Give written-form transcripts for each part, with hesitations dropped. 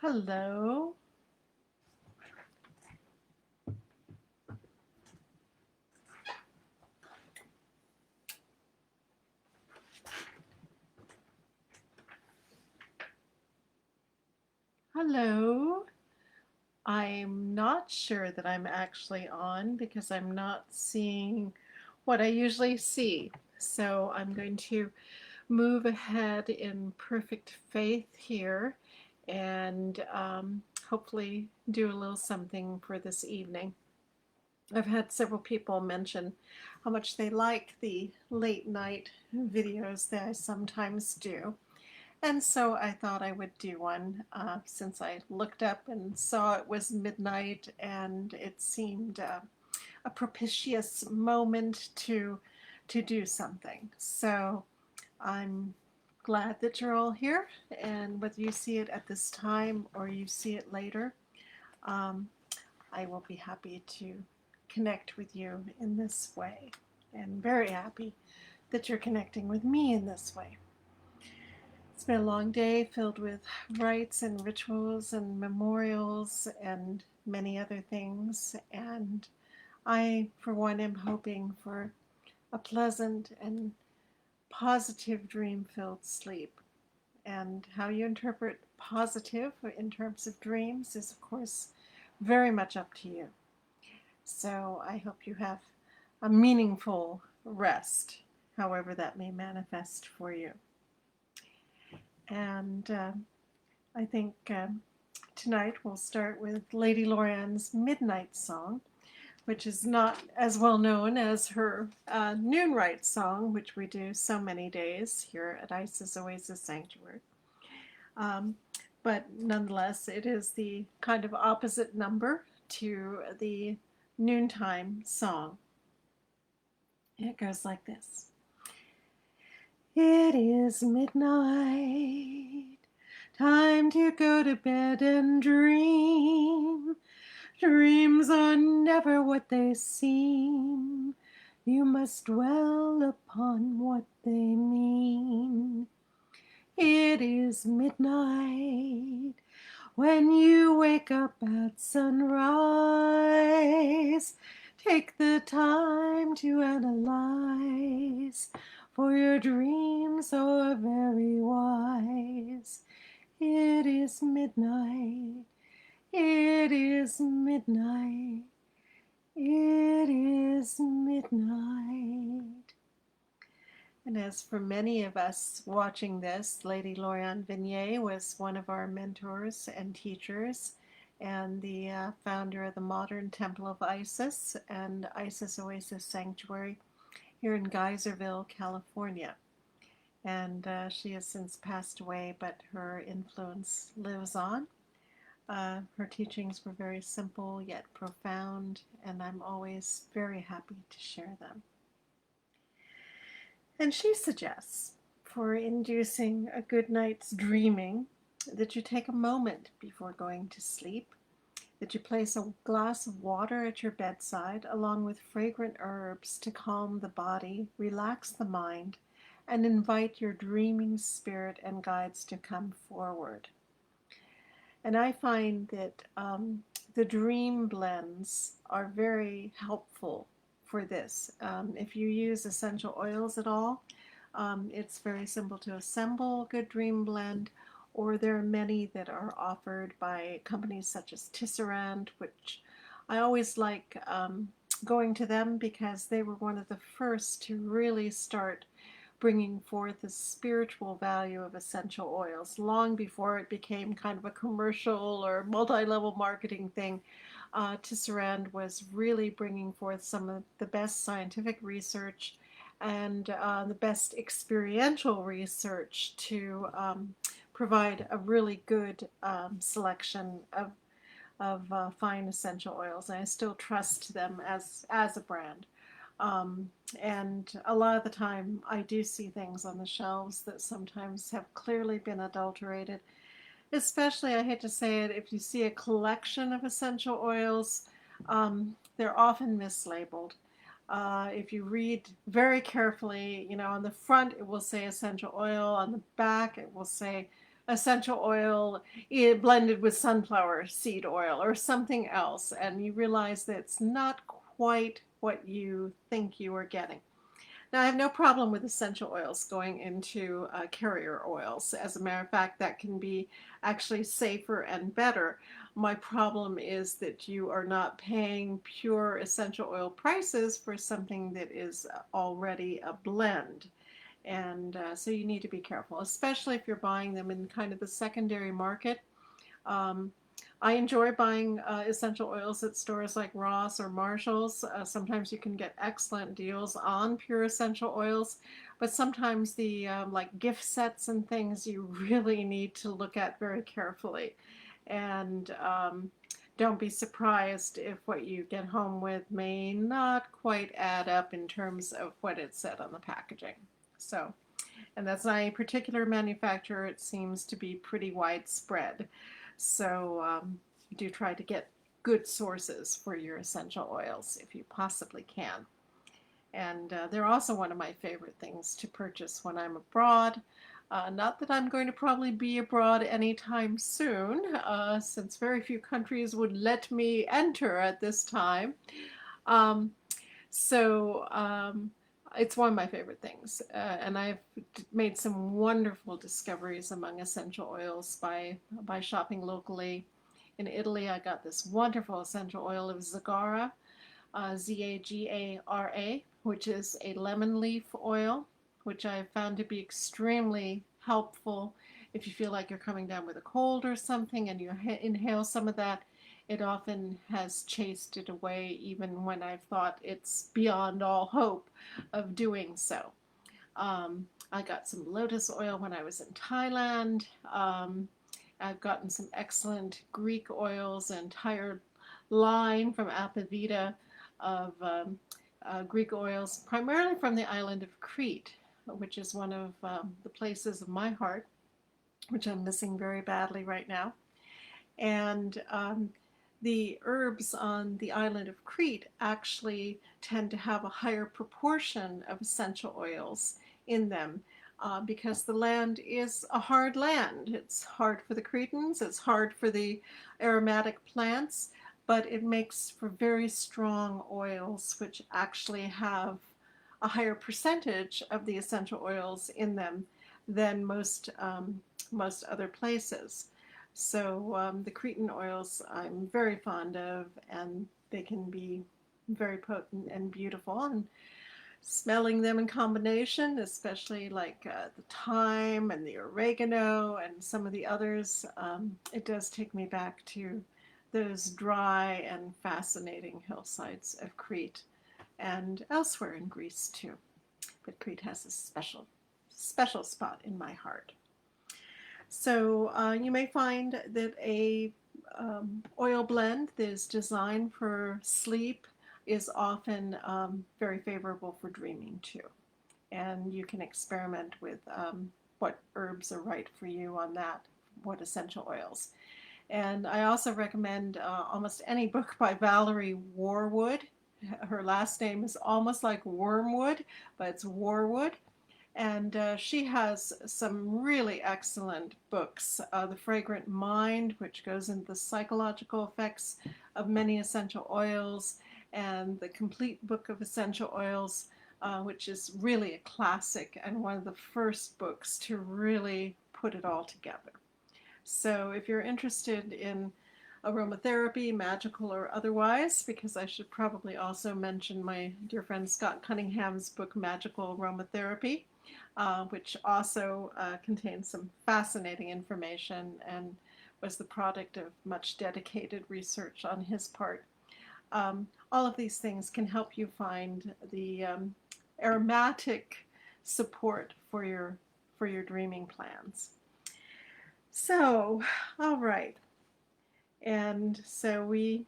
Hello. Hello. I'm not sure that I'm actually on because I'm not seeing what I usually see. So I'm going to move ahead in perfect faith here and hopefully do a little something for this evening. I've had several people mention how much they like the late night videos that I sometimes do. And so I thought I would do one since I looked up and saw it was midnight and it seemed a propitious moment to do something. So I'm glad that you're all here, and whether you see it at this time or you see it later, um, I will be happy to connect with you in this way, and very happy that you're connecting with me in this way. It's been a long day filled with rites and rituals and memorials and many other things. And I, for one, am hoping for a pleasant and positive dream filled sleep. And how you interpret positive in terms of dreams is, of course, very much up to you. So I hope you have a meaningful rest, however that may manifest for you. And I think tonight we'll start with Lady Lorianne's Midnight song, which is not as well known as her Noon Rite song, which we do so many days here at Isis Oasis Sanctuary. Um, but nonetheless, it is the kind of opposite number to the noontime song. It goes like this. It is midnight, time to go to bed and dream. Dreams are never what they seem. You must dwell upon what they mean. It is midnight when you wake up at sunrise. Take the time to analyze, for your dreams are very wise. It is midnight. It is midnight. It is midnight. And as for many of us watching this, Lady Lorianne Vignier was one of our mentors and teachers, and the founder of the modern Temple of Isis and Isis Oasis Sanctuary here in Geyserville, California. And she has since passed away, but her influence lives on. Her teachings were very simple yet profound, and I'm always very happy to share them. And she suggests, for inducing a good night's dreaming, that you take a moment before going to sleep, that you place a glass of water at your bedside along with fragrant herbs to calm the body, relax the mind, and invite your dreaming spirit and guides to come forward. And I find that the dream blends are very helpful for this. If you use essential oils at all, it's very simple to assemble a good dream blend, or there are many that are offered by companies such as Tisserand, which I always like going to them because they were one of the first to really start bringing forth the spiritual value of essential oils long before it became kind of a commercial or multi-level marketing thing. Tisserand was really bringing forth some of the best scientific research and the best experiential research to provide a really good selection of fine essential oils. And I still trust them as a brand. And a lot of the time I do see things on the shelves that sometimes have clearly been adulterated. Especially, I hate to say it, if you see a collection of essential oils, they're often mislabeled. If you read very carefully, on the front it will say essential oil, on the back it will say essential oil blended with sunflower seed oil or something else, and you realize that it's not quite what you think you are getting. Now, I have no problem with essential oils going into carrier oils. As a matter of fact, that can be actually safer and better. My problem is that you are not paying pure essential oil prices for something that is already a blend. And so you need to be careful, especially if you're buying them in kind of the secondary market. Um, I enjoy buying essential oils at stores like Ross or Marshall's. Sometimes you can get excellent deals on pure essential oils, but sometimes the like gift sets and things you really need to look at very carefully. And don't be surprised if what you get home with may not quite add up in terms of what it said on the packaging. So, and that's not a particular manufacturer, it seems to be pretty widespread. So do try to get good sources for your essential oils if you possibly can. And they're also one of my favorite things to purchase when I'm abroad. Not that I'm going to probably be abroad anytime soon, since very few countries would let me enter at this time. Um, so it's one of my favorite things, and I've made some wonderful discoveries among essential oils by shopping locally. In Italy, I got this wonderful essential oil of Zagara, Zagara, which is a lemon leaf oil, which I found to be extremely helpful if you feel like you're coming down with a cold or something and you inhale some of that. It often has chased it away, even when I've thought it's beyond all hope of doing so. I got some lotus oil when I was in Thailand. I've gotten some excellent Greek oils, an entire line from Apavita of Greek oils, primarily from the island of Crete, which is one of the places of my heart, which I'm missing very badly right now. And the herbs on the island of Crete actually tend to have a higher proportion of essential oils in them because the land is a hard land. It's hard for the Cretans, it's hard for the aromatic plants, but it makes for very strong oils which actually have a higher percentage of the essential oils in them than most other places. So the Cretan oils I'm very fond of, and they can be very potent and beautiful. And smelling them in combination, especially like the thyme and the oregano and some of the others, it does take me back to those dry and fascinating hillsides of Crete and elsewhere in Greece too. But Crete has a special spot in my heart. So you may find that a oil blend that is designed for sleep is often very favorable for dreaming too. And you can experiment with what herbs are right for you on that, what essential oils. And I also recommend almost any book by Valerie Warwood. Her last name is almost like Wormwood, but it's Warwood. And she has some really excellent books. The Fragrant Mind, which goes into the psychological effects of many essential oils, and The Complete Book of Essential Oils, which is really a classic and one of the first books to really put it all together. So if you're interested in aromatherapy, magical or otherwise, because I should probably also mention my dear friend Scott Cunningham's book, Magical Aromatherapy, which also contains some fascinating information and was the product of much dedicated research on his part. All of these things can help you find the aromatic support for your dreaming plans. So, all right. And so we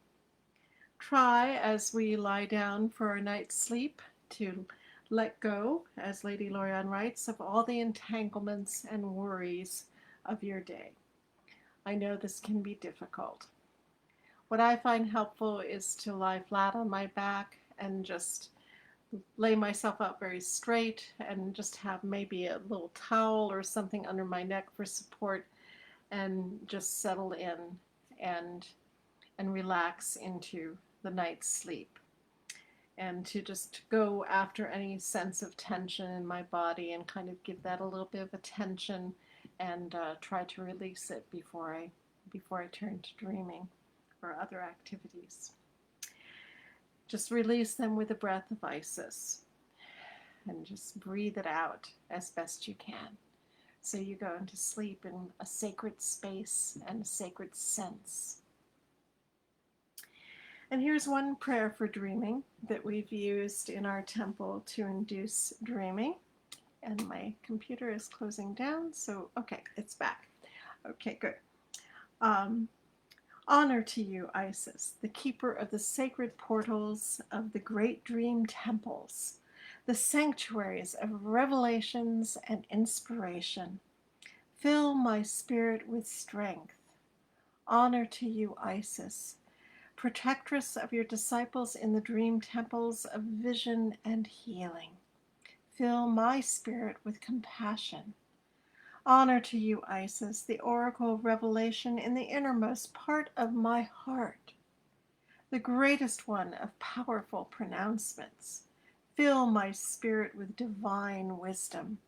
try as we lie down for our night's sleep to let go, as Lady Lorianne writes, of all the entanglements and worries of your day. I know this can be difficult. What I find helpful is to lie flat on my back and just lay myself out very straight and just have maybe a little towel or something under my neck for support, and just settle in and relax into the night's sleep, and to just go after any sense of tension in my body and kind of give that a little bit of attention, and try to release it before I turn to dreaming or other activities. Just release them with a breath of Isis and just breathe it out as best you can. So you go into sleep in a sacred space and a sacred sense. And here's one prayer for dreaming that we've used in our temple to induce dreaming. And my computer is closing down, so okay, it's back. Okay, good. Honor to you, Isis, the keeper of the sacred portals of the great dream temples, the sanctuaries of revelations and inspiration. Fill my spirit with strength. Honor to you, Isis, protectress of your disciples in the dream temples of vision and healing. Fill my spirit with compassion. Honor to you, Isis, the oracle of revelation in the innermost part of my heart, the greatest one of powerful pronouncements. Fill my spirit with divine wisdom.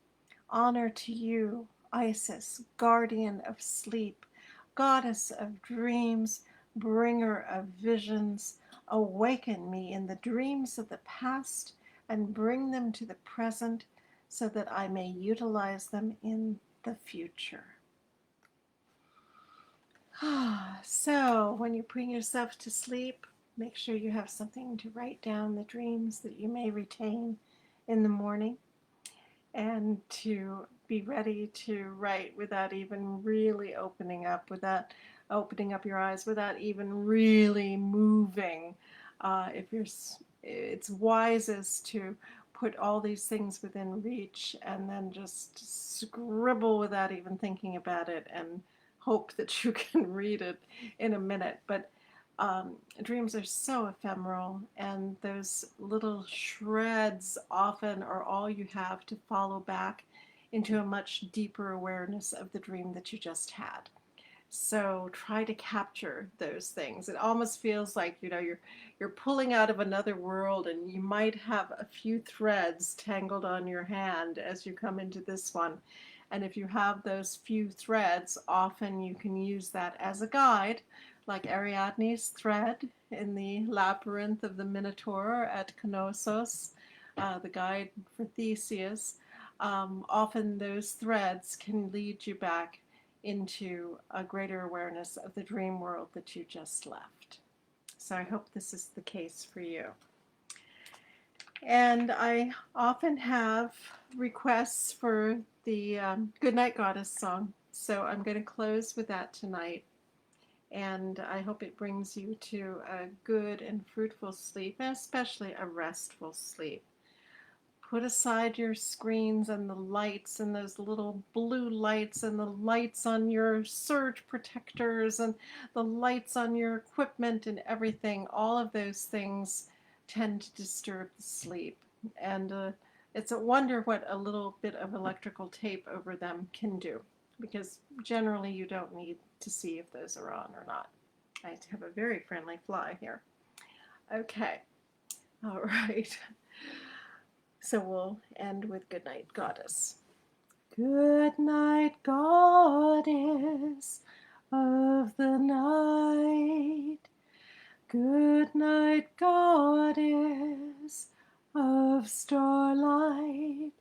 Honor to you, Isis, guardian of sleep, goddess of dreams, bringer of visions. Awaken me in the dreams of the past and bring them to the present so that I may utilize them in the future. So when you bring yourself to sleep, make sure you have something to write down the dreams that you may retain in the morning, and to be ready to write without even really opening up your eyes, without even really moving. It's wisest to put all these things within reach and then just scribble without even thinking about it and hope that you can read it in a minute. But dreams are so ephemeral, and those little shreds often are all you have to follow back into a much deeper awareness of the dream that you just had. So try to capture those things. It almost feels like, you're pulling out of another world, and you might have a few threads tangled on your hand as you come into this one. And if you have those few threads, often you can use that as a guide, like Ariadne's thread in the labyrinth of the Minotaur at Knossos, the guide for Theseus. Often those threads can lead you back into a greater awareness of the dream world that you just left. So I hope this is the case for you. And I often have requests for the Goodnight Goddess song. So I'm going to close with that tonight. And I hope it brings you to a good and fruitful sleep, and especially a restful sleep. Put aside your screens and the lights and those little blue lights and the lights on your surge protectors and the lights on your equipment and everything. All of those things tend to disturb the sleep. And it's a wonder what a little bit of electrical tape over them can do, because generally you don't need to see if those are on or not. I have a very friendly fly here. Okay. All right. So we'll end with Goodnight Goddess. Good night, Goddess of the night. Good night, Goddess of starlight.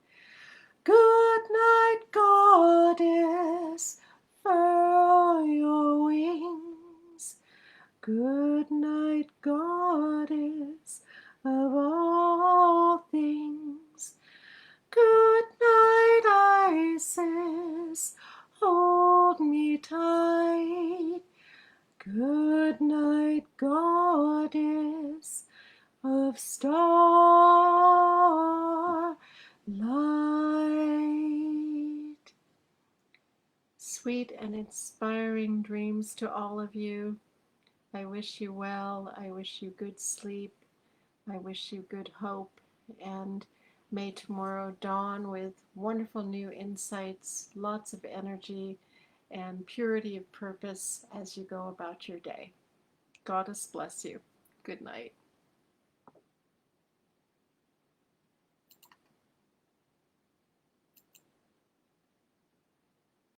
Good night, Goddess, furl your wings. Good night, Goddess of all things. Good night, Isis, hold me tight. Good night, Goddess of starlight. Sweet and inspiring dreams to all of you. I wish you well. I wish you good sleep. I wish you good hope, and may tomorrow dawn with wonderful new insights, lots of energy, and purity of purpose as you go about your day. Goddess bless you. Good night.